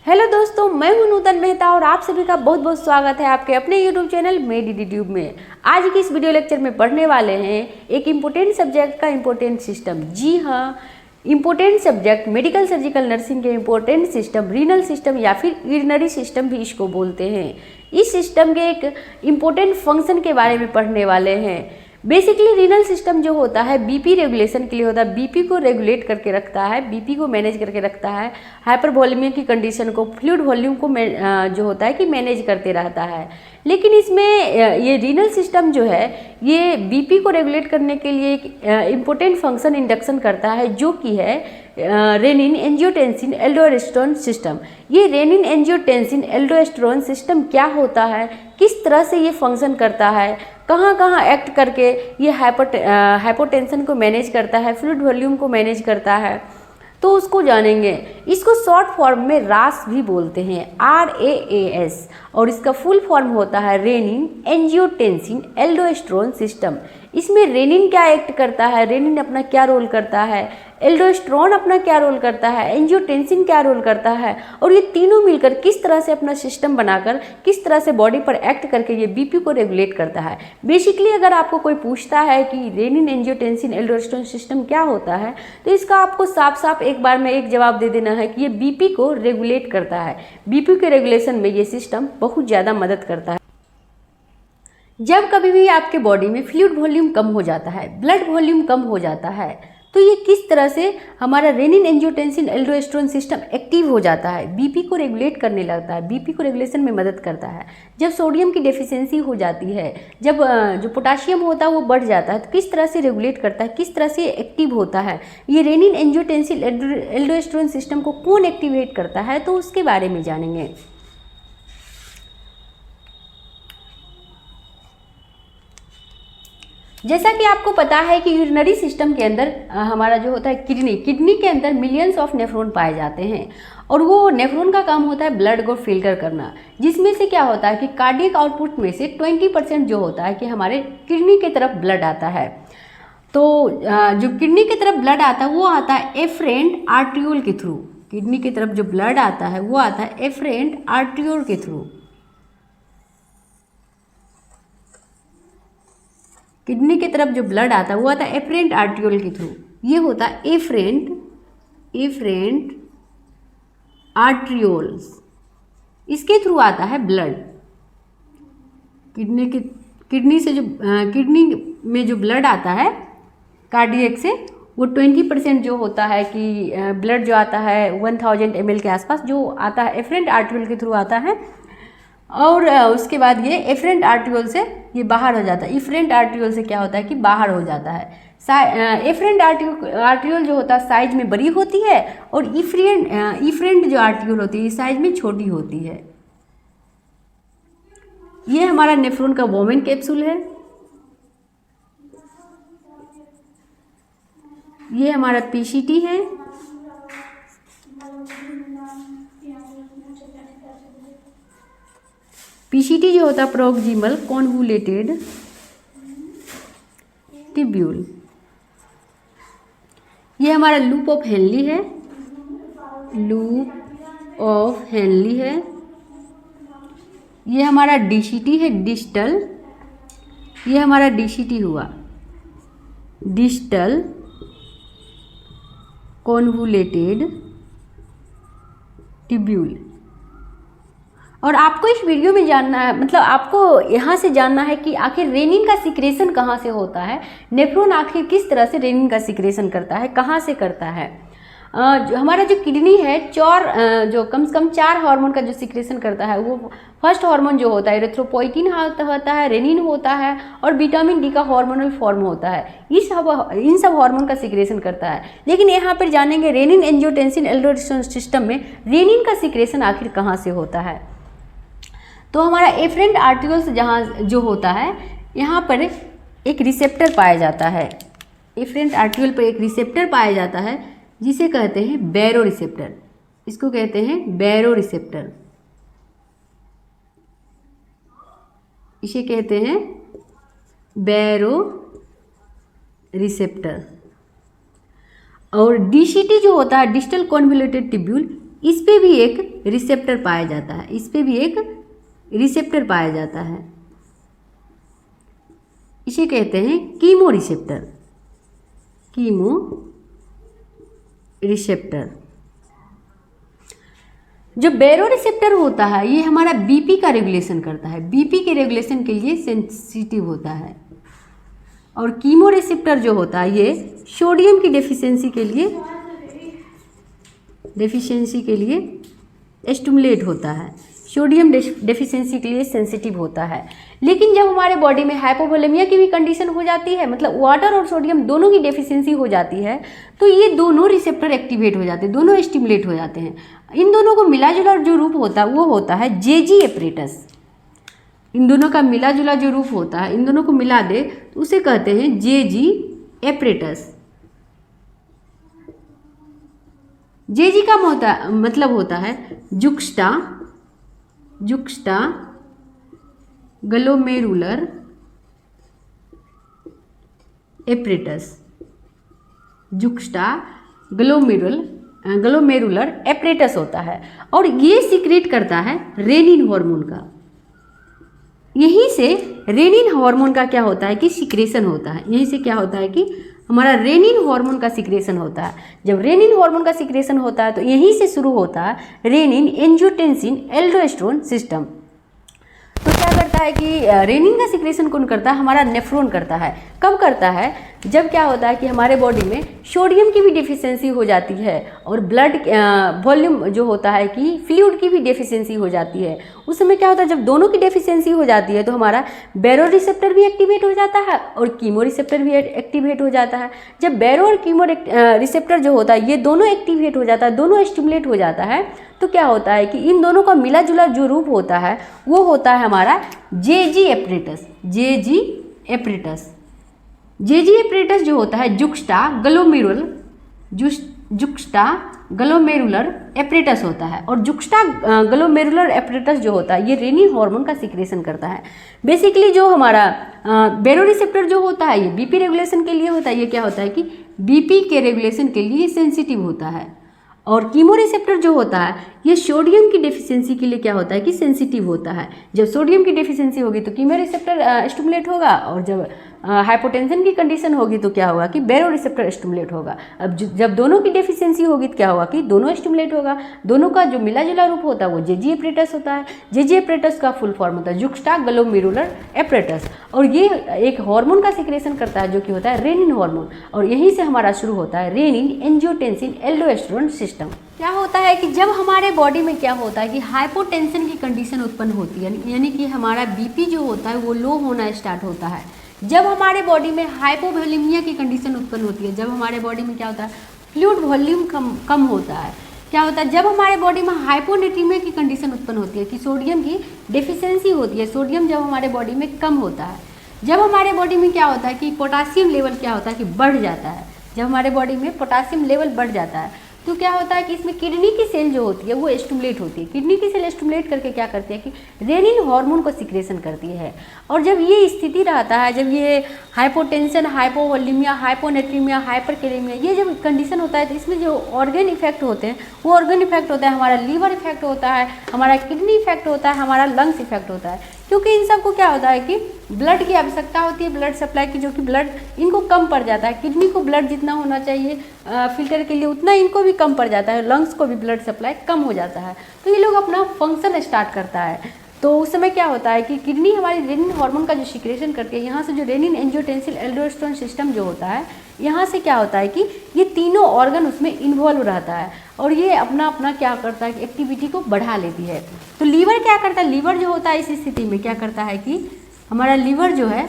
Hello दोस्तों, मैं हूं नूतन मेहता और आप सभी का बहुत बहुत स्वागत है आपके अपने यूट्यूब चैनल मेडिट्यूब में। आज की इस वीडियो लेक्चर में पढ़ने वाले हैं एक इम्पोर्टेंट सब्जेक्ट का इम्पोर्टेंट सिस्टम। जी हाँ, important subject medical surgical nursing के इम्पोर्टेंट सिस्टम रीनल सिस्टम या फिर यूरिनरी सिस्टम भी इसको बोलते हैं। इस सिस्टम के एक इम्पोर्टेंट फंक्शन के बारे में पढ़ने वाले हैं। बेसिकली रीनल सिस्टम जो होता है बीपी रेगुलेशन के लिए होता है। बीपी को रेगुलेट करके रखता है, बीपी को मैनेज करके रखता है, हाइपरवॉल्यूमिया की कंडीशन को, फ्लूइड वॉल्यूम को जो होता है कि मैनेज करते रहता है। लेकिन इसमें ये रीनल सिस्टम जो है ये बीपी को रेगुलेट करने के लिए एक इम्पोर्टेंट फंक्शन इंडक्शन करता है, जो कि है रेनिन एंजियोटेंसिन एल्डोस्टेरोन सिस्टम। ये रेनिन एंजियोटेंसिन एल्डोस्टेरोन सिस्टम क्या होता है, किस तरह से ये फंक्शन करता है, कहाँ कहाँ एक्ट करके ये हाइपोटेंशन को मैनेज करता है, फ्लूइड वॉल्यूम को मैनेज करता है, तो उसको जानेंगे। इसको शॉर्ट फॉर्म में रास भी बोलते हैं, RAAS, और इसका फुल फॉर्म होता है रेनिन एंजियोटेंसिन एल्डोस्टेरोन सिस्टम। इसमें रेनिन क्या एक्ट करता है, रेनिन अपना क्या रोल करता है, एल्डोस्टेरोन अपना क्या रोल करता है, एंजियोटेंसिन क्या रोल करता है, और ये तीनों मिलकर किस तरह से अपना सिस्टम बनाकर किस तरह से बॉडी पर एक्ट करके ये बीपी को रेगुलेट करता है। बेसिकली अगर आपको कोई पूछता है कि रेनिन एंजियोटेंसिन एल्डोस्टेरोन सिस्टम क्या होता है, तो इसका आपको साफ साफ एक बार में एक जवाब दे देना है कि ये बीपी को रेगुलेट करता है। बीपी के रेगुलेशन में ये सिस्टम बहुत ज़्यादा मदद करता है। जब कभी भी आपके बॉडी में फ्लूइड वॉल्यूम कम हो जाता है, ब्लड वॉल्यूम कम हो जाता है, तो ये किस तरह से हमारा renin angiotensin aldosterone system active हो जाता है, बीपी को रेगुलेट करने लगता है, बीपी को रेगुलेशन में मदद करता है। जब सोडियम की डेफिशिएंसी हो जाती है, जब जो पोटाशियम होता है वो बढ़ जाता है, तो किस तरह से रेगुलेट करता है, किस तरह से एक्टिव होता है, ये रेनिन एंजियोटेंसिन एल्डोस्टेरोन सिस्टम को कौन एक्टिवेट करता है, तो उसके बारे में जानेंगे। जैसा कि आपको पता है कि यूरिनरी सिस्टम के अंदर हमारा जो होता है किडनी के अंदर मिलियंस ऑफ नेफ्रॉन पाए जाते हैं, और वो नेफ्रॉन का काम होता है ब्लड को फिल्टर करना, जिसमें से क्या होता है कि कार्डियक आउटपुट में से 20% जो होता है कि हमारे किडनी की तरफ ब्लड आता है। तो जो किडनी की तरफ ब्लड आता है वो आता है एफरेंट आर्ट्रियोल के थ्रू। किडनी की तरफ जो ब्लड आता है वो आता है एफरेंट आर्ट्रियोल के थ्रू। किडनी की तरफ जो ब्लड आता है वो आता है एफरेंट आर्ट्रियोल के थ्रू। ये होता है एफरेंट आर्ट्रियोल्स, इसके थ्रू आता है ब्लड। किडनी से जो किडनी में जो ब्लड आता है कार्डियक से, वो 20% जो होता है कि ब्लड जो आता है 1000 ml के आसपास जो आता है एफरेंट आर्ट्रियोल के थ्रू आता है, और उसके बाद ये एफरेंट आर्ट्रियोल से ये बाहर हो जाता है। इफरेंट आर्ट्रियोल से क्या होता है कि बाहर हो जाता है। एफरेंट आर्ट्रियोल जो होता है साइज में बड़ी होती है, और इफरेंट जो आर्ट्रियोल होती है साइज में छोटी होती है। ये हमारा नेफ्रॉन का वोमेन कैप्सूल है, ये हमारा पीसीटी है, पीसीटी जो होता है प्रोक्सिमल कॉन्वुलेटेड ट्यूब्यूल। ये हमारा लूप ऑफ हेनली है, लूप ऑफ हेनली है। ये हमारा डीसीटी है, डिस्टल। ये हमारा डीसीटी हुआ, डिस्टल कॉन्वुलेटेड ट्यूब्यूल। और आपको इस वीडियो में जानना है, मतलब आपको यहाँ से जानना है कि आखिर रेनिन का सिक्रेशन कहाँ से होता है, नेफ्रॉन आखिर किस तरह से रेनिन का सिक्रेशन करता है, कहाँ से करता है। हमारा जो किडनी है जो कम से कम 4 हार्मोन का जो सिक्रेशन करता है, वो फर्स्ट हार्मोन जो होता है एरिथ्रोपोइटिन होता है, रेनिन होता है, और विटामिन डी का हार्मोनल फॉर्म होता है। इन सब हार्मोन का सिक्रेशन करता है। लेकिन यहाँ पर जानेंगे रेनिन एंजियोटेंसिन एल्डोस्टेरोन सिस्टम में रेनिन का सिक्रेशन आखिर कहाँ से होता है। तो हमारा एफरेंट आर्ट्रियोल से जहाँ जो होता है, यहाँ पर एक रिसेप्टर पाया जाता है। एफरेंट आर्ट्रियोल पर एक रिसेप्टर पाया जाता है जिसे कहते हैं बैरो रिसेप्टर। इसको कहते हैं बैरो रिसेप्टर, इसे कहते हैं बैरो रिसेप्टर। और डीसीटी जो होता है डिस्टल कॉन्वोल्यूटेड ट्यूब्यूल, इस पे भी एक रिसेप्टर पाया जाता है, इस पे भी एक रिसेप्टर पाया जाता है, इसे कहते हैं कीमो रिसेप्टर, कीमो रिसेप्टर। जो बैरो रिसेप्टर होता है ये हमारा बीपी का रेगुलेशन करता है, बीपी के रेगुलेशन के लिए सेंसिटिव होता है। और कीमो रिसेप्टर जो होता है ये सोडियम की डेफिशिएंसी के लिए स्टिमुलेट होता है, सोडियम डेफिशिएंसी के लिए सेंसिटिव होता है। लेकिन जब हमारे बॉडी में हाइपोवोलेमिया की भी कंडीशन हो जाती है, मतलब वाटर और सोडियम दोनों की डेफिशिएंसी हो जाती है, तो ये दोनों रिसेप्टर एक्टिवेट हो जाते हैं, दोनों स्टिमुलेट हो जाते हैं। इन दोनों को मिला जुला जो रूप होता है वो होता है जेजी एपरेटस। इन दोनों का मिला जुला जो रूप होता है, इन दोनों को मिला दे तो उसे कहते हैं जेजी एपरेटस। जेजी का मतलब होता है जुक्स्टा ग्लोमेरुलर एपरेटस, जुक्स्टा ग्लोमेरुलर एपरेटस होता है। और ये सीक्रेट करता है रेनिन हार्मोन का। यहीं से रेनिन हार्मोन का क्या होता है कि सिक्रेशन होता है, यहीं से क्या होता है कि हमारा रेनिन हार्मोन का सिक्रेशन होता है। जब रेनिन हार्मोन का सिक्रेशन होता है तो यहीं से शुरू होता है रेनिन एंजियोटेंसिन एल्डोस्टेरोन सिस्टम। तो क्या करता है कि रेनिन का सिक्रेशन कौन करता है? हमारा नेफ्रॉन करता है। कब करता है? जब क्या होता है कि हमारे बॉडी में सोडियम की भी डेफिशिएंसी हो जाती है और ब्लड वॉल्यूम जो होता है कि फ्लूइड की भी डेफिशिएंसी हो जाती है। उस समय क्या होता है, जब दोनों की डेफिशिएंसी हो जाती है तो हमारा बैरो रिसेप्टर भी एक्टिवेट हो जाता है और कीमो रिसेप्टर भी एक्टिवेट हो जाता है। जब बैरो और कीमो रिसेप्टर जो होता है ये दोनों एक्टिवेट हो जाता है, दोनों स्टिमुलेट हो जाता है, तो क्या होता है कि इन दोनों का मिला जुला जो रूप होता है वो होता है हमारा जेजी एपरेटस। जेजी एपरेटस, जेजी एपरेटस जो होता है जुक्स्टा ग्लोमेरुलर एपरेटस होता है। और जुक्स्टा ग्लोमेरुलर एपरेटस जो होता है ये रेनिन हार्मोन का सिक्रेशन करता है। बेसिकली जो हमारा बैरो रिसेप्टर जो होता है ये बीपी रेगुलेशन के लिए होता है। ये क्या होता है कि बीपी के रेगुलेशन के लिए सेंसिटिव होता है। और कीमो रिसेप्टर जो होता है ये सोडियम की डेफिशिएंसी के लिए क्या होता है कि सेंसिटिव होता है। जब सोडियम की डेफिशिएंसी होगी तो कीमो रिसेप्टर स्टिमुलेट होगा और जब हाइपोटेंशन की कंडीशन होगी तो क्या होगा कि बैरो रिसेप्टर स्टिमुलेट होगा। अब जब दोनों की डेफिशिएंसी होगी तो क्या होगा कि दोनों स्टिमुलेट होगा। दोनों का जो मिला जुला रूप होता है वो जेजी एपरेटस होता है। जेजी एपरेटस का फुल फॉर्म होता है जुक्स्टा ग्लोमेरुलर एपरेटस। और ये एक हार्मोन का सिक्रेशन करता है जो कि होता है रेनिन हार्मोन। और यहीं से हमारा शुरू होता है रेनिन एंजियोटेंसिन एल्डोस्टेरोन सिस्टम। क्या होता है कि जब हमारे बॉडी में क्या होता है कि हाइपोटेंशन की कंडीशन उत्पन्न होती है, यानी कि हमारा बीपी जो होता है वो लो होना स्टार्ट होता है। जब हमारे बॉडी में हाइपोवोलेमिया की कंडीशन उत्पन्न होती है, जब हमारे बॉडी में क्या होता है फ्लूइड वॉल्यूम कम होता है। क्या होता है जब हमारे बॉडी में हाइपोनेट्रीमिया की कंडीशन उत्पन्न होती है कि सोडियम की डेफिशिएंसी होती है, सोडियम जब हमारे बॉडी में कम होता है। जब हमारे बॉडी में क्या होता है कि पोटासियम लेवल क्या होता है कि बढ़ जाता है। जब हमारे बॉडी में पोटासियम लेवल बढ़ जाता है तो क्या होता है कि इसमें किडनी की सेल जो होती है वो स्टिमुलेट होती है। किडनी की सेल स्टिमुलेट करके क्या करती है कि रेनिन हार्मोन को सिक्रेशन करती है। और जब ये स्थिति रहता है, जब ये हाइपोटेंशन, हाइपोवोलेमिया, हाइपोनेट्रीमिया, हाइपरकेलेमिया ये जब कंडीशन होता है तो इसमें जो ऑर्गन इफेक्ट होते हैं वो ऑर्गन इफेक्ट होता है, हमारा लीवर इफेक्ट होता है, हमारा किडनी इफेक्ट होता है, हमारा लंग्स इफेक्ट होता है। क्योंकि इन सबको क्या होता है कि ब्लड की आवश्यकता होती है, ब्लड सप्लाई की, जो कि ब्लड इनको कम पड़ जाता है। किडनी को ब्लड जितना होना चाहिए फिल्टर के लिए उतना इनको भी कम पड़ जाता है, लंग्स को भी ब्लड सप्लाई कम हो जाता है। तो ये लोग अपना फंक्शन स्टार्ट करता है। तो उस समय क्या होता है कि किडनी हमारी रेनिन हार्मोन का जो सिक्रेशन करती है, यहाँ से जो रेनिन एंजियोटेंसिन एल्डोस्टेरोन सिस्टम जो होता है यहाँ से क्या होता है कि ये तीनों ऑर्गन उसमें इन्वॉल्व रहता है और ये अपना अपना क्या करता है कि एक्टिविटी को बढ़ा लेती है। तो लीवर क्या करता है, लीवर जो होता है इस स्थिति में क्या करता है कि हमारा लीवर जो है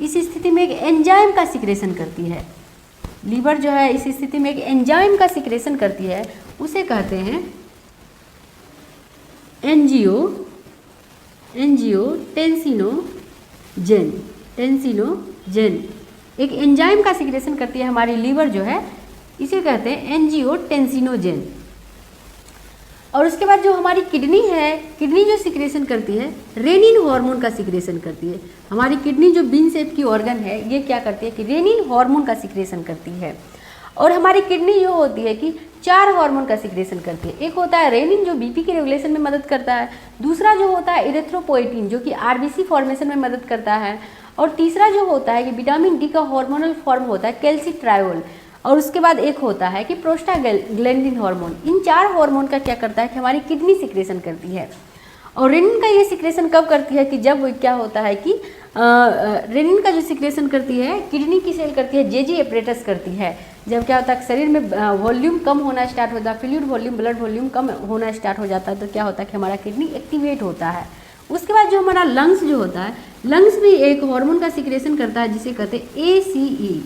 इस स्थिति में एक एंजाइम का सिक्रेशन करती है। लीवर जो है इस स्थिति में एक एंजाइम का सिक्रेशन करती है, उसे कहते हैं टेंसिनोजेन। एक एंजाइम का सिक्रेशन करती है हमारी लीवर जो है, इसे कहते हैं एंजियोटेंसिनोजेन। और उसके बाद जो हमारी किडनी है, किडनी जो सिक्रेशन करती है रेनिन हार्मोन का सिक्रेशन करती है। हमारी किडनी जो बीन शेप की ऑर्गन है ये क्या करती है कि रेनिन हार्मोन का सिक्रेशन करती है। और हमारी किडनी जो होती है कि 4 हार्मोन का सिक्रेशन करती है। एक होता है रेनिन जो बीपी के रेगुलेशन में मदद करता है, दूसरा जो होता है इरिथ्रोपोएटिन जो कि आरबीसी फॉर्मेशन में मदद करता है, और तीसरा जो होता है कि विटामिन डी का हार्मोनल फॉर्म होता है कैल्सिट्रायोल, और उसके बाद एक होता है कि प्रोस्टाग्लैंडिन हार्मोन। इन 4 हार्मोन का क्या करता है कि हमारी किडनी सिक्रेशन करती है। और रेनिन का ये सिक्रेशन कब करती है कि जब वो क्या होता है कि रेनिन का जो सिक्रेशन करती है किडनी की सेल करती है, जेजी एपरेटस करती है। जब क्या होता है शरीर में वॉल्यूम कम होना स्टार्ट होता है, फ्लूइड वॉल्यूम ब्लड वॉल्यूम कम होना स्टार्ट हो जाता है, तो क्या होता है कि हमारा किडनी एक्टिवेट होता है। उसके बाद जो हमारा लंग्स जो होता है, लंग्स भी एक हार्मोन का सिक्रेशन करता है जिसे कहते हैं ACE,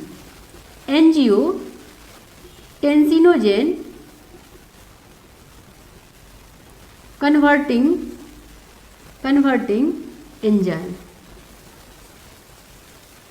एंजियोटेंसिनोजेन कन्वर्टिंग एंजाइम।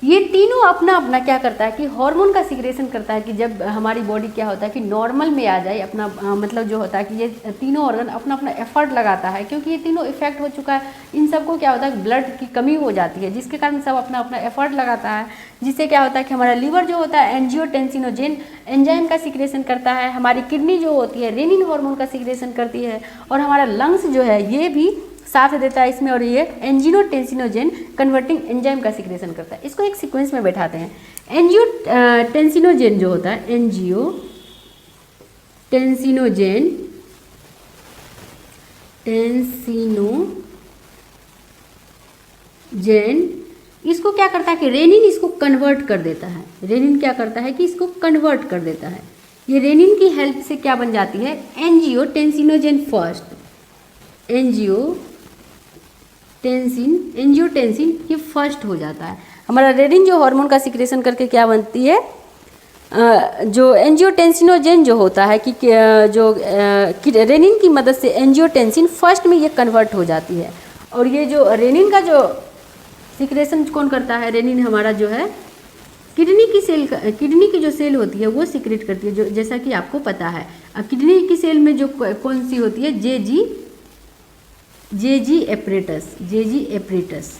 ये तीनों अपना अपना क्या करता है कि हार्मोन का सिक्रेशन करता है कि जब हमारी बॉडी क्या होता है कि नॉर्मल में आ जाए अपना मतलब जो होता है कि ये तीनों ऑर्गन अपना अपना एफर्ट लगाता है, क्योंकि ये तीनों इफेक्ट हो चुका है। इन सबको क्या होता है ब्लड की कमी हो जाती है, जिसके कारण सब अपना अपना एफर्ट लगाता है, जिससे क्या होता है कि हमारा लीवर जो होता है एंजियोटेंसिनोजेन एंजाइम का सिक्रेशन करता है, हमारी किडनी जो होती है रेनिन हार्मोन का सिक्रेशन करती है, और हमारा लंग्स जो है ये भी साथ देता है इसमें, और ये एंजियोटेंसिनोजेन कन्वर्टिंग एंजाइम का सिक्रेशन करता है। इसको एक सीक्वेंस में बैठाते हैं। एंजियोटेंसिनोजेन जो होता है एंजियोटेंसिनोजेन इसको क्या करता है कि रेनिन इसको कन्वर्ट कर देता है। रेनिन क्या करता है कि इसको कन्वर्ट कर देता है। ये रेनिन की हेल्प से क्या बन जाती है एंजियोटेंसिनोजेन फर्स्ट, एंजियोटेंसिन ये फर्स्ट हो जाता है। हमारा रेनिन जो हार्मोन का सिक्रेशन करके क्या बनती है जो एंजियोटेंसिनोजेन जो होता है कि जो रेनिन की मदद से एंजियोटेंसिन फर्स्ट में ये कन्वर्ट हो जाती है। और ये जो रेनिन का जो सिक्रेशन कौन करता है, रेनिन हमारा जो है किडनी की जो सेल होती है वो सिक्रेट करती है, जो जैसा कि आपको पता है। अब किडनी की सेल में जो कौन सी होती है जेजी एपरेटस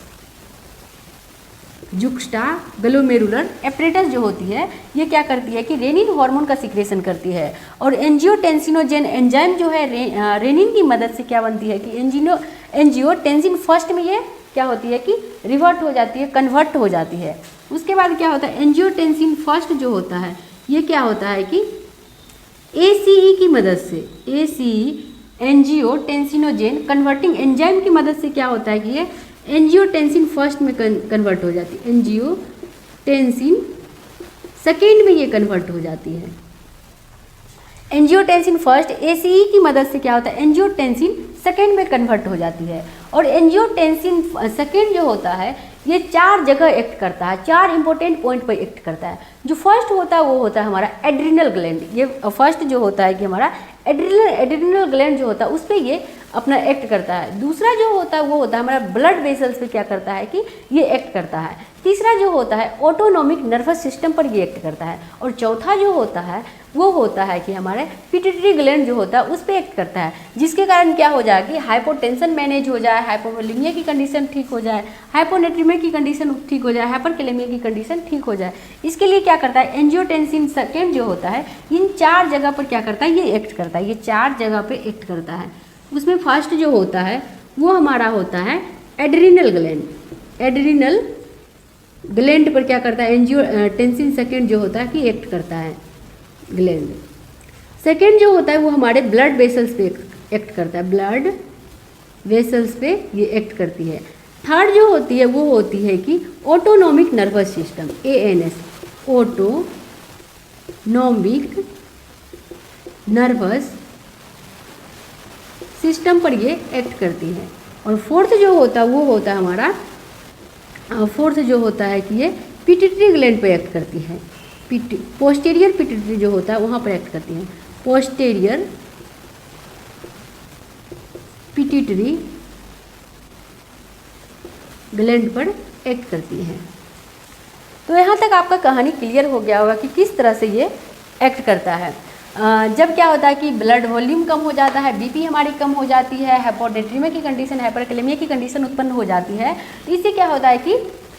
जुक्स्टा ग्लोमेरुलर एपरेटस जो होती है ये क्या करती है कि रेनिन हार्मोन का सिक्रेशन करती है। और एंजियोटेंसिनोजेन एंजाइम जो है रेनिन की मदद से क्या बनती है कि एंजियोटेंसिन फर्स्ट में ये क्या होती है कि रिवर्ट हो जाती है, कन्वर्ट हो जाती है। उसके बाद क्या होता है एंजियोटेंसिन फर्स्ट जो होता है ये क्या होता है कि ACE की मदद से एंजियोटेंसिनोजेन कन्वर्टिंग एंजाइम की मदद से क्या होता है कि ये एंजियोटेंसिन फर्स्ट में कन्वर्ट हो जाती है, एंजियोटेंसिन सेकेंड में ये कन्वर्ट हो जाती है। एंजियोटेंसिन फर्स्ट ACE की मदद से क्या होता है एंजियोटेंसिन सेकेंड में कन्वर्ट हो जाती है। और एंजियोटेंसिन सेकेंड जो होता है ये 4 जगह एक्ट करता है, 4 इंपॉर्टेंट पॉइंट पर एक्ट करता है। जो फर्स्ट होता है वो होता है हमारा एड्रिनल ग्लैंड। ये फर्स्ट जो होता है कि हमारा एड्रिनल ग्लैंड जो होता है उस पर ये अपना एक्ट करता है। दूसरा जो होता है वो होता है हमारा ब्लड वेसल्स पे क्या करता है कि ये एक्ट करता है। तीसरा जो होता है ऑटोनॉमिक नर्वस सिस्टम पर ये एक्ट करता है। और चौथा जो होता है वो होता है कि हमारे पिट्यूटरी ग्लैंड जो होता है उस पर एक्ट करता है, जिसके कारण क्या हो जाए कि हाइपोटेंशन मैनेज हो जाए, हाइपोवोलेमिया की कंडीशन ठीक हो जाए, हाइपोनेट्रीमिया की कंडीशन ठीक हो जाए, हाइपरकैलेमिया की कंडीशन ठीक हो जाए। इसके लिए क्या करता है एंजियोटेंसिन सेकेंड जो होता है इन 4 जगह पर क्या करता है ये एक्ट करता है, ये 4 जगह पे एक्ट करता है। उसमें फर्स्ट जो होता है वो हमारा होता है एड्रिनल ग्लैंड। एड्रिनल ग्लैंड पर क्या करता है एंजियोटेंसिन सेकेंड जो होता है कि एक्ट करता है ग्लैंड। सेकेंड जो होता है वो हमारे ब्लड वेसल्स पे एक्ट करता है, ब्लड वेसल्स पे ये एक्ट करती है। थर्ड जो होती है वो होती है कि autonomic nervous system ANS, autonomic nervous system पर ये एक्ट करती है। और फोर्थ जो होता है वो होता है हमारा फोर्थ जो होता है कि ये पिट्यूटरी ग्लैंड पर एक्ट करती है। पोस्टीरियर पिट्यूटरी जो होता है वहाँ पर एक्ट करती है, पोस्टीरियर पिट्यूटरी ग्लैंड पर एक्ट करती है। तो यहाँ तक आपका कहानी क्लियर हो गया होगा कि किस तरह से ये एक्ट करता है। जब क्या होता है कि ब्लड वॉल्यूम कम हो जाता है, बीपी हमारी कम हो जाती है, हाइपोनेट्रीमिया की कंडीशन, हाइपरकैलेमिया की कंडीशन उत्पन्न हो जाती है, तो इससे क्या होता है कि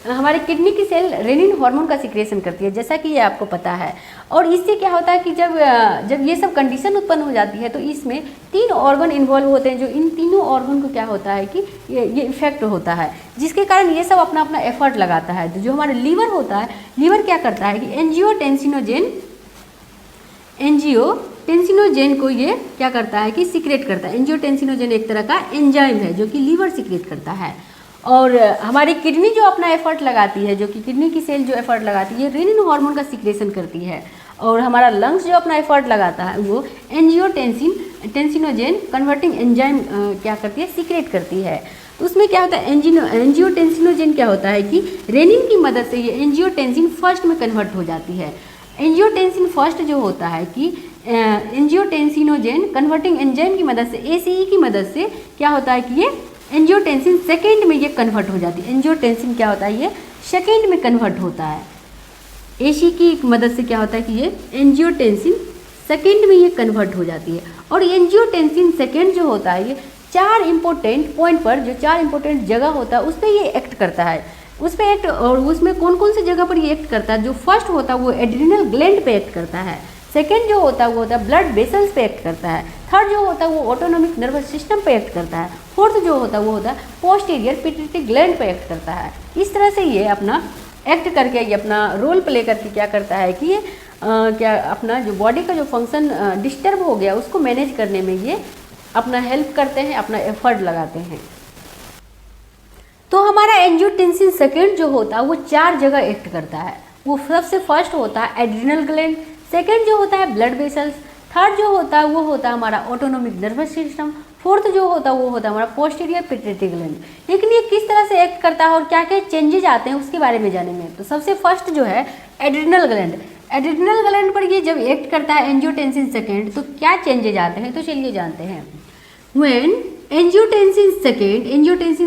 हमारे किडनी की सेल रेनिन हार्मोन का सिक्रेशन करती है, जैसा कि ये आपको पता है। और इससे क्या होता है कि जब ये सब कंडीशन उत्पन्न हो जाती है तो इसमें 3 ऑर्गन इन्वॉल्व होते हैं, जो इन तीनों ऑर्गन को क्या होता है कि ये इफेक्ट होता है, जिसके कारण ये सब अपना अपना एफर्ट लगाता है। तो जो हमारा लीवर होता है, लीवर क्या करता है कि एंजियोटेंसिनोजेन को ये क्या करता है कि सीक्रेट करता है। एंजियोटेंसिनोजेन एक तरह का एंजाइम है जो कि लीवर सीक्रेट करता है। और हमारी किडनी जो अपना एफर्ट लगाती है, जो कि किडनी की सेल जो एफर्ट लगाती है, रेनिन हार्मोन का सीक्रेशन करती है। और हमारा लंग्स जो अपना एफर्ट लगाता है वो एंजियोटेंसिनोजेन कन्वर्टिंग एंजाइम क्या करती है, सीक्रेट करती है। तो उसमें क्या होता है, एंजियोटेंसिनोजेन क्या होता है कि रेनिन की मदद से ये एंजियोटेंसिन फर्स्ट में कन्वर्ट हो जाती है। एंजियोटेंसिन फर्स्ट जो होता है कि एंजियोटेंसिनोजेन कन्वर्टिंग एंजाइम की मदद से, ACE की मदद से क्या होता है कि ये एंजियोटेंसिन सेकेंड में ये कन्वर्ट हो जाती है। एंजियोटेंसिन क्या होता है, ये सेकेंड में कन्वर्ट होता है। ACE की मदद से क्या होता है कि ये एंजियोटेंसिन सेकेंड में ये कन्वर्ट हो जाती है। और एंजियोटेंसिन सेकेंड जो होता है ये 4 इंपॉर्टेंट पॉइंट पर, जो 4 इंपॉर्टेंट जगह होता है उस पर ये एक्ट करता है। उस पर एक्ट, और उसमें कौन कौन सी जगह पर ये एक्ट करता है। जो फर्स्ट होता है वो एड्रिनल ग्लैंड पे एक्ट करता है। सेकेंड जो होता है वो होता है ब्लड वेसल्स पे एक्ट करता है। थर्ड जो होता है वो ऑटोनॉमिक नर्वस सिस्टम पे एक्ट करता है। फोर्थ जो होता है वो होता है पोस्टीरियर पिट्यूटरी ग्लैंड पे एक्ट करता है। इस तरह से ये अपना एक्ट करके, ये अपना रोल प्ले करके क्या करता है कि ये क्या अपना जो बॉडी का जो फंक्शन डिस्टर्ब हो गया उसको मैनेज करने में ये अपना हेल्प करते हैं, अपना एफर्ट लगाते हैं। तो हमारा एंजियोटेंसिन सेकेंड जो होता है वो 4 जगह एक्ट करता है। वो सबसे फर्स्ट होता है एड्रिनल ग्लैंड, सेकेंड जो होता है ब्लड वेसल्स, थर्ड जो होता है वो होता है हमारा ऑटोनॉमिक नर्वस सिस्टम, फोर्थ जो होता है वो होता है हमारा पोस्टीरियर पिट्यूटरी ग्लैंड। लेकिन ये किस तरह से एक्ट करता है और क्या क्या चेंजेज आते हैं उसके बारे में जानेंगे। तो सबसे फर्स्ट जो है एड्रिनल ग्लैंड। एड्रिनल ग्लैंड पर ये जब एक्ट करता है एंजियोटेंसिन सेकेंड तो क्या चेंजेज आते हैं, तो चलिए जानते हैं। When angiotensin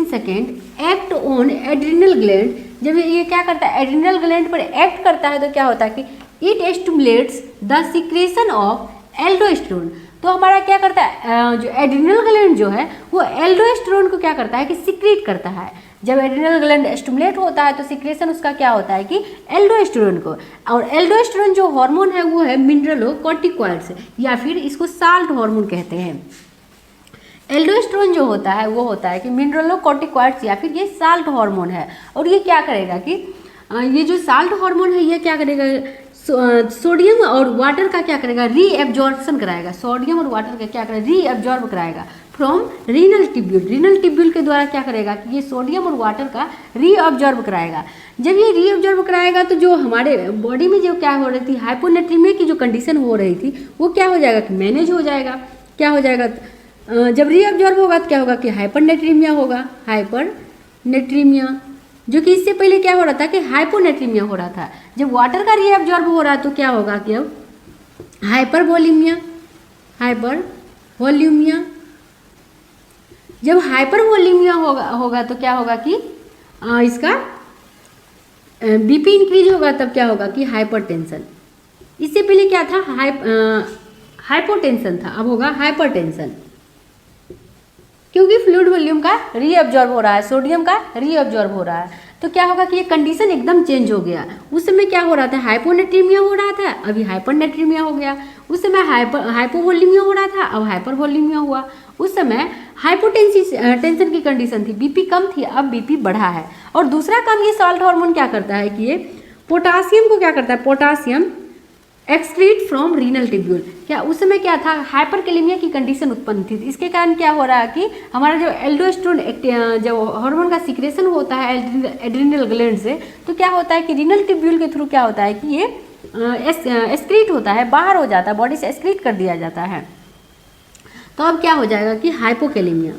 second act on adrenal gland, जब ये क्या करता है एड्रिनल ग्लैंड पर एक्ट करता है तो क्या होता है कि it stimulates the secretion of aldosterone. तो हमारा क्या करता है, जो एड्रिनल ग्लैंड जो है वो एल्डोस्टेरोन को क्या करता है कि सीक्रेट करता है। जब एड्रिनल ग्लैंड स्टिमुलेट होता है तो सिक्रेशन उसका क्या होता है कि एल्डोस्टेरोन को। और एल्डोस्टेरोन जो हार्मोन है वो है मिनरलोकॉर्टिकॉइड्स, या फिर इसको साल्ट हार्मोन कहते हैं। एल्डोस्टेरोन जो होता है वो होता है कि मिनरलोकॉर्टिकॉइड्स या फिर ये साल्ट हार्मोन है। और ये क्या करेगा कि ये जो साल्ट हार्मोन है ये क्या करेगा, सोडियम और वाटर का क्या करेगा, रीएब्जॉर्प्शन कराएगा। सोडियम और वाटर का क्या करेगा, रीएब्जॉर्ब कराएगा from renal tubule. Renal tubule के द्वारा क्या करेगा कि ये सोडियम और वाटर का रीअब्जॉर्ब कराएगा। जब ये रीअब्जॉर्ब कराएगा तो जो हमारे बॉडी में जो क्या हो रही थी, हाइपोनेट्रीमिया की जो कंडीशन हो रही थी वो क्या हो जाएगा कि मैनेज हो जाएगा। क्या हो जाएगा, जब रीअब्जॉर्ब होगा तो क्या होगा कि हाइपरनेट्रीमिया होगा। हाइपरनेट्रीमिया जो कि इससे पहले क्या हो रहा था कि हाइपोनेट्रीमिया हो रहा था। जब वाटर का रीअब्जॉर्ब हो रहा है तो क्या होगा कि अब हाइपरवोलीमिया। जब हाइपरवोलीमिया होगा तो क्या होगा कि इसका बीपी इंक्रीज होगा, तब क्या होगा कि हाइपरटेंशन। इससे पहले क्या था, हाइपोटेंशन था, अब होगा हाइपरटेंशन, क्योंकि फ्लूइड वॉल्यूम का रीअब्जॉर्ब हो रहा है, सोडियम का रीअब्जॉर्ब हो रहा है। तो क्या होगा कि ये कंडीशन एकदम चेंज हो गया। उस समय क्या हो रहा था, हाइपोनेट्रीमिया हो रहा था, अभी हाइपरनेट्रीमिया हो गया। उस समय हाइपोवोलीमिया हो रहा था, अब हाइपरवोलीमिया हुआ। उस समय टेंशन की कंडीशन थी, बीपी कम थी, अब बीपी बढ़ा है। और दूसरा काम ये साल्ट हार्मोन क्या करता है कि ये पोटासियम को क्या करता है, potassium excrete from renal tubule. क्या उस समय क्या था, हाइपरकैलेमिया की कंडीशन उत्पन्न थी। इसके कारण क्या हो रहा है कि हमारा जो एल्डोस्टेरोन जो हार्मोन का सिक्रेशन होता है एड्रिनल ग्लैंड से, तो क्या होता है कि रीनल टिब्यूल के थ्रू क्या होता है कि ये एक्सक्रीट होता है, बाहर हो जाता है, बॉडी से एक्सक्रीट कर दिया जाता है। तो अब क्या हो जाएगा कि हाइपोकैलेमिया।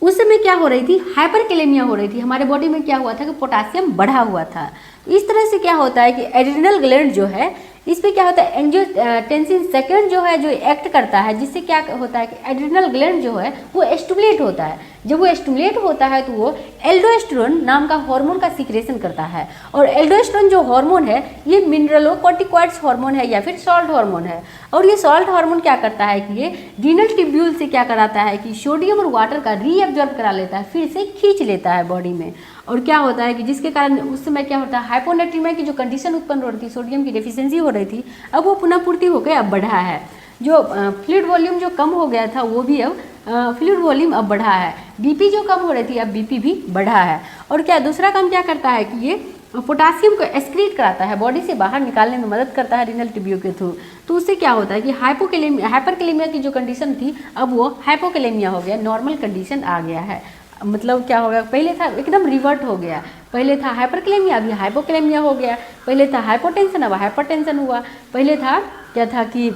उस समय क्या हो रही थी, हाइपरकैलेमिया हो रही थी। हमारे बॉडी में क्या हुआ था कि पोटासियम बढ़ा हुआ था। तो इस तरह से क्या होता है कि एड्रिनल ग्लैंड जो है इस पे क्या होता है, एंजियोटेंसिन सेकेंड जो है जो एक्ट करता है, जिससे क्या होता है कि एड्रिनल ग्लैंड जो है वो स्टिमुलेट होता है। जब वो स्टिमुलेट होता है तो वो एल्डोस्टेरोन नाम का हार्मोन का सीक्रेशन करता है। और एल्डोस्टेरोन जो हार्मोन है ये मिनरलोकॉर्टिकॉइड्स हार्मोन है या फिर सॉल्ट हार्मोन है। और ये सॉल्ट हार्मोन क्या करता है कि ये रीनल ट्यूब्यूल से क्या कराता है कि सोडियम और वाटर का रीअब्जॉर्ब करा लेता है, फिर से खींच लेता है बॉडी में। और क्या होता है कि जिसके कारण उस समय क्या होता है, हाइपोनेट्रीमिया की जो कंडीशन उत्पन्न हो रही थी, सोडियम की डेफिशिएंसी हो रही थी, अब वो पुनः पूर्ति होकर अब बढ़ा है। जो फ्लूइड वॉल्यूम जो कम हो गया था वो भी अब फ्लूइड वॉल्यूम अब बढ़ा है। बीपी जो कम हो रही थी अब बीपी भी बढ़ा है। और क्या दूसरा काम क्या करता है कि ये पोटासियम को एक्सक्रीट कराता है, बॉडी से बाहर निकालने में मदद करता है रीनल ट्यूब्यूल के थ्रू। तो उससे क्या होता है कि हाइपरकैलेमिया की जो कंडीशन थी अब वो हाइपोकैलेमिया हो गया, नॉर्मल कंडीशन आ गया है। मतलब क्या हो गया, पहले था एकदम रिवर्ट हो गया, पहले था हाइपरकैलेमिया अभी हाइपोकैलेमिया हो गया, पहले था हाइपोटेंशन अब हाइपरटेंशन हुआ, पहले था क्या था कि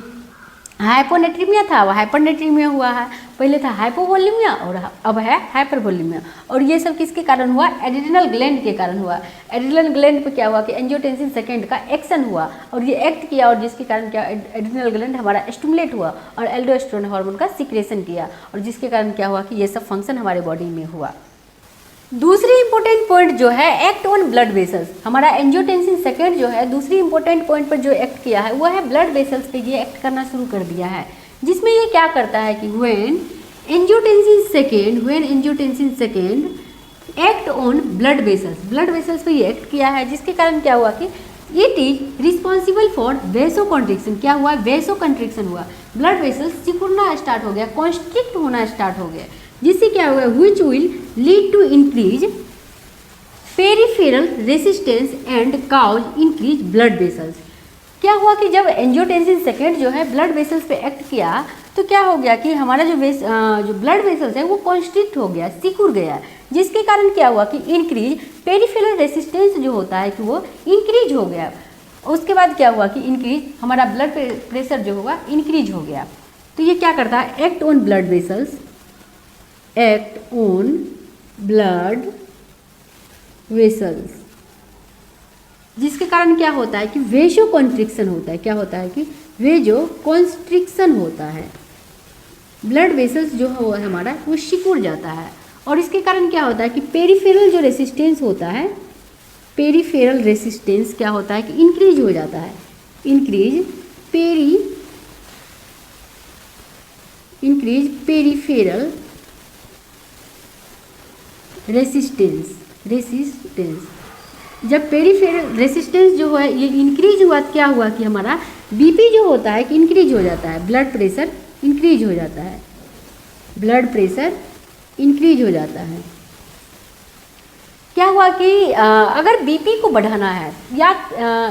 हाइपोनेट्रीमिया था वह हाइपरनेट्रीमिया हुआ है, पहले था हाइपोवोल्यूमिया और अब है हाइपरवोल्यूमिया। और ये सब किसके कारण हुआ, एड्रिनल ग्लैंड के कारण हुआ। एड्रिनल ग्लैंड पे क्या हुआ कि एंजियोटेंसिन सेकेंड का एक्शन हुआ और ये एक्ट किया और जिसके कारण क्या एड्रिनल ग्लैंड हमारा स्टिमुलेट हुआ और एल्डोस्टेरोन हार्मोन का सीक्रेशन किया और जिसके कारण क्या हुआ कि ये सब फंक्शन हमारे बॉडी में हुआ। दूसरी इंपॉर्टेंट पॉइंट जो है एक्ट ऑन ब्लड वेसल्स, हमारा एंजियोटेंसिन सेकेंड जो है दूसरी इंपॉर्टेंट पॉइंट पर जो एक्ट किया है वो है ब्लड वेसल्स पे ये एक्ट करना शुरू कर दिया है, जिसमें ये क्या करता है कि when angiotensin second act on blood vessels पे ये एक्ट किया है, जिसके कारण क्या हुआ कि इट इज रिस्पॉन्सिबल फॉर वेसो कॉन्ट्रिक्शन। क्या हुआ, वेसो कॉन्ट्रिक्शन हुआ, ब्लड वेसल्स सिकुड़ना स्टार्ट हो गया, कॉन्स्ट्रिक्ट होना स्टार्ट हो गया, जिससे क्या होगा which will lead to increase peripheral resistance and cause increase blood vessels. क्या हुआ कि जब एंजियोटेंसिन सेकेंड जो है ब्लड वेसल्स पे एक्ट किया तो क्या हो गया कि हमारा जो ब्लड वेसल्स है वो कॉन्स्ट्रिक्ट हो गया, सिकुड़ गया, जिसके कारण क्या हुआ कि इंक्रीज पेरिफेरल रेसिस्टेंस जो होता है कि वो इंक्रीज हो गया। उसके बाद क्या हुआ कि इंक्रीज हमारा ब्लड प्रेशर जो होगा इंक्रीज हो गया। तो ये क्या करता है, act on blood vessels, act on blood vessels, जिसके कारण क्या होता है कि वेजो कॉन्स्ट्रिक्शन होता है। क्या होता है कि वेजो कॉन्स्ट्रिक्शन होता है, ब्लड वेसल्स जो है हमारा वो सिकुड़ जाता है और इसके कारण क्या होता है कि पेरिफेरल जो रेसिस्टेंस होता है, पेरिफेरल रेसिस्टेंस क्या होता है कि इंक्रीज हो जाता है, इंक्रीज पेरिफेरल रेसिस्टेंस। जब पेरिफेरल रेसिस्टेंस जो है ये इंक्रीज हुआ तो क्या हुआ कि हमारा बीपी जो होता है कि इंक्रीज हो जाता है, ब्लड प्रेशर इंक्रीज हो जाता है, ब्लड प्रेशर इंक्रीज हो जाता है। क्या हुआ कि अगर बीपी को बढ़ाना है या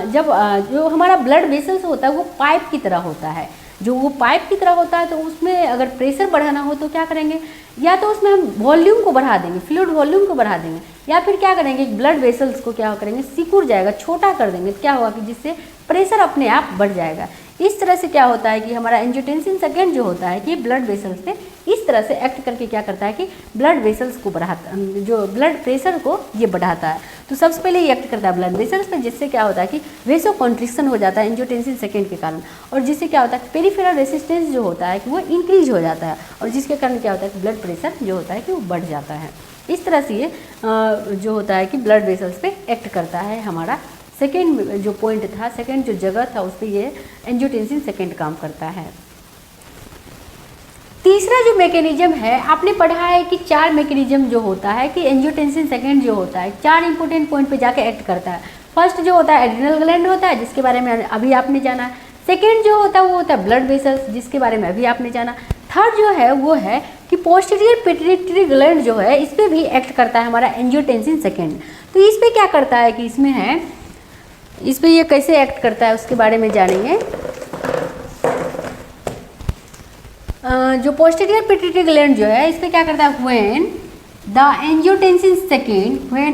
जब जो हमारा ब्लड वेसल्स होता है वो पाइप की तरह होता है, जो वो पाइप की तरह होता है तो उसमें अगर प्रेशर बढ़ाना हो तो क्या करेंगे, या तो उसमें हम वॉल्यूम को बढ़ा देंगे, फ्लूइड वॉल्यूम को बढ़ा देंगे, या फिर क्या करेंगे ब्लड वेसल्स को क्या करेंगे सिकुड़ जाएगा, छोटा कर देंगे, क्या होगा कि जिससे प्रेशर अपने आप बढ़ जाएगा। इस तरह से क्या होता है कि हमारा एंजियोटेंसिन सेकेंड जो होता है कि ब्लड वेसल्स पे इस तरह से एक्ट करके क्या करता है कि ब्लड वेसल्स को बढ़ाता, जो ब्लड प्रेशर को ये बढ़ाता है। तो सबसे पहले ये एक्ट करता है ब्लड वेसल्स पे, जिससे क्या होता है कि वेसो कॉन्ट्रिक्शन हो जाता है एंजियोटेंसिन सेकेंड के कारण, और जिससे क्या होता है पेरिफेरल रेसिस्टेंस जो होता है कि वो इंक्रीज हो जाता है और जिसके कारण क्या होता है कि ब्लड प्रेशर जो होता है कि वो बढ़ जाता है। इस तरह से ये जो होता है कि ब्लड वेसल्स पे एक्ट करता है हमारा सेकेंड जो पॉइंट था, सेकेंड जो जगह था उस पर ये एंजियोटेंसिन सेकेंड काम करता है। तीसरा जो मैकेनिज्म है, आपने पढ़ा है कि 4 मैकेनिज्म जो होता है कि एंजियोटेंसिन सेकेंड जो होता है 4 इंपॉर्टेंट पॉइंट पे जाके एक्ट करता है। फर्स्ट जो होता है एड्रिनल ग्लैंड होता है, जिसके बारे में अभी आपने जाना। सेकेंड जो होता है वो होता है ब्लड वेसल्स, जिसके बारे में अभी आपने जाना। थर्ड जो है वो है कि पोस्टीरियर पिट्यूटरी ग्लैंड जो है इस पर भी एक्ट करता है हमारा एंजियोटेंसिन सेकेंड। तो इस पर क्या करता है कि इसमें है, इस पर ये कैसे एक्ट करता है उसके बारे में जानेंगे। जो पोस्टीरियर पिट्यूटरी ग्लैंड जो है इस पर क्या करता है, व्हेन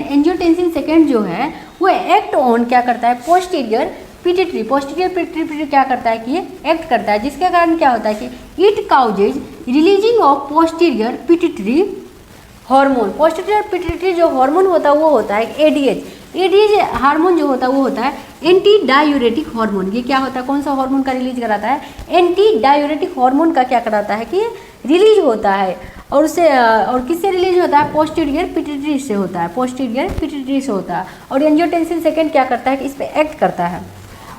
एंजियोटेंसिन सेकेंड जो है वो एक्ट ऑन क्या करता है पोस्टीरियर पिट्यूटरी क्या करता है कि ये एक्ट करता है, जिसके कारण क्या होता है कि it causes releasing of posterior pituitary hormone. Posterior pituitary जो हार्मोन होता है वो होता है एडीएच हार्मोन जो होता है वो होता है एंटी डायूरेटिक हार्मोन। ये क्या होता है, कौन सा हार्मोन का रिलीज कराता है, एंटी डायूरेटिक हार्मोन का क्या कराता है कि रिलीज होता है। और उससे और किससे रिलीज होता है, पोस्टीरियर पिट्यूटरी से होता है, पोस्टीरियर पिट्यूटरी से होता है। और एंजियोटेंसिन सेकेंड क्या करता है कि इस पर एक्ट करता है।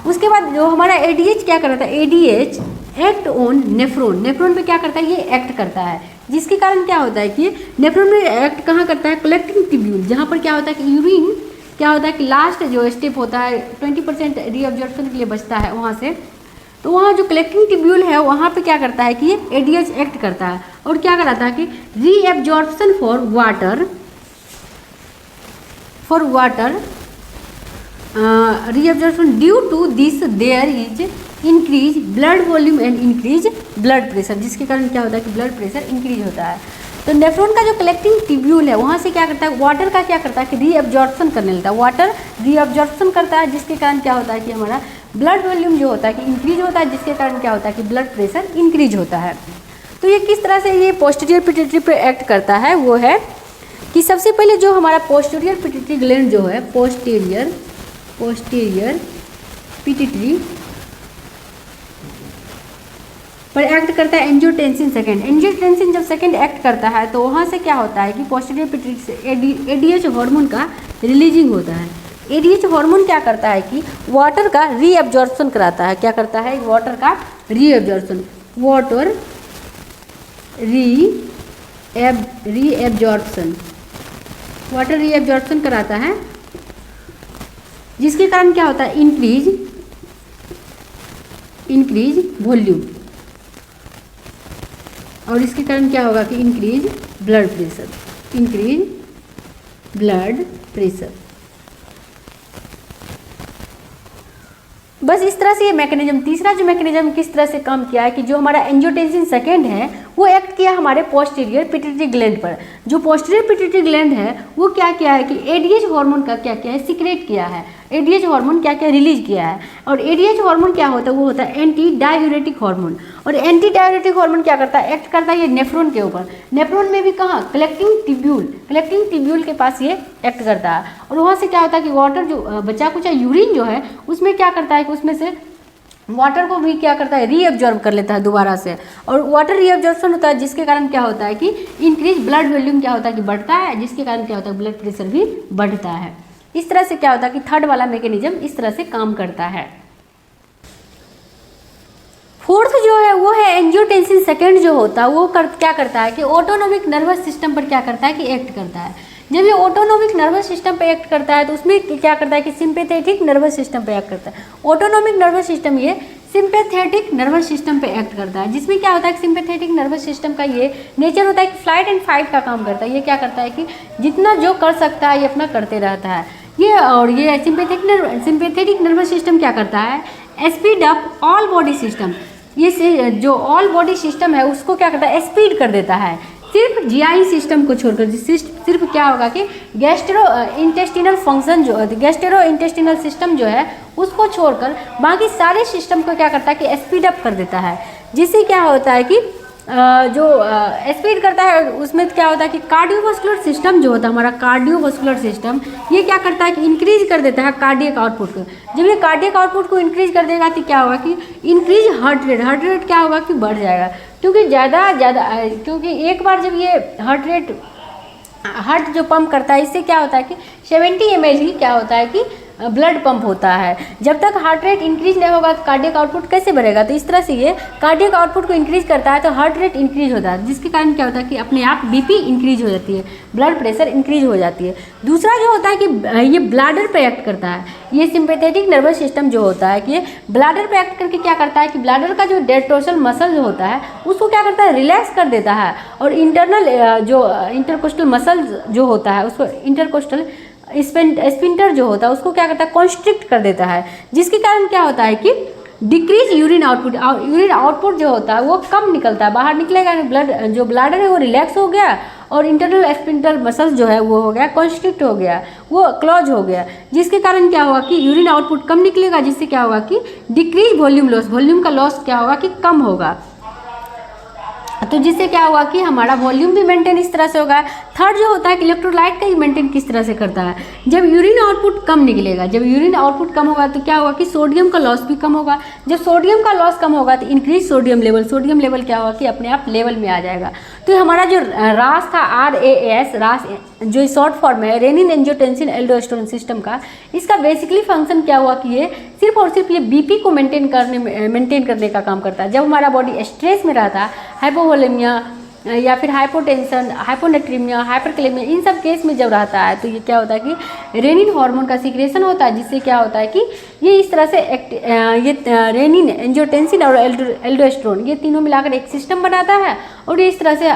उसके बाद जो हमारा एडीएच क्या करता है, ADH act on nephron, nephron पे क्या करता है, ये एक्ट करता है, जिसके कारण क्या होता है कि नेफ्रॉन में एक्ट कहाँ करता है, कलेक्टिंग ट्यूब्यूल, जहाँ पर क्या होता है कि यूरिन क्या होता है कि लास्ट जो स्टेप होता है 20% रीअब्जॉर्प्शन के लिए बचता है वहाँ से, तो वहाँ जो कलेक्टिंग ट्यूब्यूल है वहाँ पे क्या करता है कि एडीएच एक्ट करता है और क्या कराता है कि reabsorption for water reabsorption due to this there is increase blood volume and increase blood pressure, जिसके कारण क्या होता है कि ब्लड प्रेशर इंक्रीज होता है। तो नेफ्रॉन का जो कलेक्टिंग ट्यूब्यूल है वहाँ से क्या करता है, वाटर का क्या करता है कि रीअब्जॉर्प्शन करने लगता है, वाटर रीअब्जॉर्प्शन करता है, जिसके कारण क्या होता है कि हमारा ब्लड वॉल्यूम जो होता है कि इंक्रीज होता है, जिसके कारण क्या होता है कि ब्लड प्रेशर इंक्रीज होता है। तो ये किस तरह से ये पोस्टीरियर पिट्यूटरी पे एक्ट करता है, वो है कि सबसे पहले जो हमारा पोस्टीरियर पिट्यूटरी ग्लैंड जो है, पोस्टीरियर पिट्यूटरी पर एक्ट करता है एंजियोटेंसिन सेकेंड। एंजियोटेंसिन जब सेकेंड एक्ट करता है तो वहाँ से क्या होता है कि पोस्टीरियर पिट्यूटरी से एडीएच हार्मोन का रिलीजिंग होता है। एडीएच हार्मोन क्या करता है कि वाटर का रीअब्जॉर्प्शन कराता है, क्या करता है, वाटर का रीअब्जॉर्प्शन, वाटर रीअब्जॉर्प्शन कराता है, जिसके कारण क्या होता है इंक्रीज वॉल्यूम, और इसके कारण क्या होगा कि इंक्रीज ब्लड प्रेशर। बस इस तरह से ये मैकेनिज्म। तीसरा जो मैकेनिज्म किस तरह से काम किया है कि जो हमारा एंजियोटेंसिन सेकेंड है वो एक्ट किया हमारे पोस्टीरियर पिट्यूटरी ग्लैंड पर। जो पोस्टीरियर पिट्यूटरी ग्लैंड है वो क्या किया है कि एडीएच हार्मोन का क्या किया है, सीक्रेट किया है, एडीएच हार्मोन क्या क्या रिलीज किया है। और एडीएच हार्मोन क्या होता है, वो होता है एंटी डायूरेटिक हार्मोन। और एंटी डायूरेटिक हार्मोन क्या करता है, एक्ट करता है ये नेफ्रॉन के ऊपर। नेफ्रॉन में भी कहाँ, कलेक्टिंग ट्यूब्यूल के पास ये एक्ट करता है। और वहाँ से क्या होता है कि वाटर जो बचा कुचा यूरिन जो है उसमें क्या करता है कि उसमें से वाटर को भी क्या करता है, रीअब्जॉर्ब कर लेता है दोबारा से। और वाटर रीअब्जॉर्प्शन होता है, जिसके कारण क्या होता है कि इंक्रीज ब्लड वॉल्यूम क्या होता है कि बढ़ता है, जिसके कारण क्या होता है ब्लड प्रेशर भी बढ़ता है। इस तरह से क्या होता है कि थर्ड वाला मैकेनिज्म इस तरह से काम करता है। फोर्थ जो है वो है एंजियोटेंसिन सेकेंड जो होता है वो क्या करता है कि ऑटोनोमिक नर्वस सिस्टम पर क्या करता है कि एक्ट करता है। जब ये ऑटोनोमिक नर्वस सिस्टम पे एक्ट करता है तो उसमें क्या करता है कि सिंपैथेटिक नर्वस सिस्टम पे एक्ट करता है। ऑटोनोमिक नर्वस सिस्टम ये सिंपैथेटिक नर्वस सिस्टम पे एक्ट करता है, जिसमें क्या होता है कि सिंपैथेटिक नर्वस सिस्टम का ये नेचर होता है कि फ्लाइट एंड फाइट का काम करता है। ये क्या करता है कि जितना जो कर सकता है ये अपना करते रहता है ये। और ये सिंपैथेटिक नर्वस सिस्टम क्या करता है, speed up all body system. ये जो ऑल बॉडी सिस्टम है उसको क्या करता है, स्पीड कर देता है, सिर्फ जीआई सिस्टम को छोड़कर। सिर्फ क्या होगा कि गैस्ट्रो इंटेस्टिनल फंक्शन जो गैस्ट्रो इंटेस्टिनल सिस्टम जो है उसको छोड़कर बाकी सारे सिस्टम को क्या करता है कि स्पीड अप कर देता है। जिससे क्या होता है कि जो स्पीड करता है उसमें क्या होता है कि कार्डियोवास्कुलर सिस्टम जो होता है हमारा, कार्डियोवास्कुलर सिस्टम ये क्या करता है कि इंक्रीज कर देता है कार्डियक आउटपुट को। जब ये कार्डियक आउटपुट को इंक्रीज कर देगा तो क्या होगा कि इंक्रीज हार्ट रेट क्या होगा कि बढ़ जाएगा। क्योंकि एक बार जब ये हार्ट जो पंप करता है इससे क्या होता है कि 70 ml ही क्या होता है कि ब्लड पंप होता है। जब तक हार्ट रेट इंक्रीज नहीं होगा तो कार्डियक आउटपुट कैसे बढ़ेगा। तो इस तरह से ये कार्डियक आउटपुट को इंक्रीज करता है तो हार्ट रेट इंक्रीज होता है, जिसके कारण क्या होता है कि अपने आप बीपी इंक्रीज हो जाती है, ब्लड प्रेशर इंक्रीज हो जाती है। दूसरा जो होता है कि ये ब्लैडर पे एक्ट करता है। ये सिंपैथेटिक नर्वस सिस्टम जो होता है कि ये ब्लैडर पे एक्ट करके क्या करता है कि ब्लैडर का जो डेट्रोसल मसल जो होता है उसको क्या करता है, रिलैक्स कर देता है। और इंटरनल जो इंटरकोस्टल मसल जो होता है उसको इंटरकोस्टल स्पिंटर जो होता है उसको क्या करता है, कॉन्स्ट्रिक्ट कर देता है। जिसके कारण क्या होता है कि डिक्रीज यूरिन आउटपुट जो होता है वो कम निकलता है, बाहर निकलेगा। जो ब्लैडर है वो रिलैक्स हो गया और इंटरनल स्पिंटर मसल्स जो है वो हो गया कॉन्स्ट्रिक्ट हो गया, वो क्लोज हो गया। जिसके कारण क्या होगा कि यूरिन आउटपुट कम निकलेगा, जिससे क्या होगा कि डिक्रीज वॉल्यूम लॉस, वॉल्यूम का लॉस क्या होगा कि कम होगा। तो जिससे क्या हुआ कि हमारा वॉल्यूम भी मेंटेन इस तरह से होगा। थर्ड जो होता है कि इलेक्ट्रोलाइट का ही मेंटेन किस तरह से करता है, जब यूरिन आउटपुट कम निकलेगा, जब यूरिन आउटपुट कम होगा तो क्या होगा कि सोडियम का लॉस भी कम होगा। जब सोडियम का लॉस कम होगा तो इंक्रीज सोडियम लेवल क्या होगा कि अपने आप लेवल में आ जाएगा। तो हमारा जो रास था RAS, रास जो शॉर्ट फॉर्म है रेनिन एंजियोटेंसिन एल्डोस्टेरोन सिस्टम का, इसका बेसिकली फंक्शन क्या हुआ कि ये सिर्फ और सिर्फ ये BP को मेंटेन करने का काम करता है। जब हमारा बॉडी स्ट्रेस में रहता है, हाइपोवोलेमिया या फिर हाइपोटेंशन, हाइपोनेट्रीमिया, हाइपरकैलेमिया, इन सब केस में जब रहता है तो ये क्या होता है कि रेनिन हार्मोन का सीक्रेशन होता है, जिससे क्या होता है कि ये इस तरह से ये रेनिन एंजियोटेंसिन और एल्डोस्टेरोन ये तीनों मिलाकर एक सिस्टम बनाता है और ये इस तरह से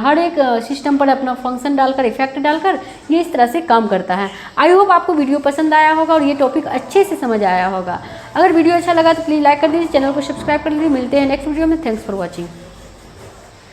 हर एक सिस्टम पर अपना फंक्शन डालकर, इफेक्ट डालकर ये इस तरह से काम करता है। आई होप आपको वीडियो पसंद आया होगा और ये टॉपिक अच्छे से समझ आया होगा। अगर वीडियो अच्छा लगा तो प्लीज़ लाइक कर दीजिए, चैनल को सब्सक्राइब कर लीजिए। मिलते हैं नेक्स्ट वीडियो में। Thanks for watching.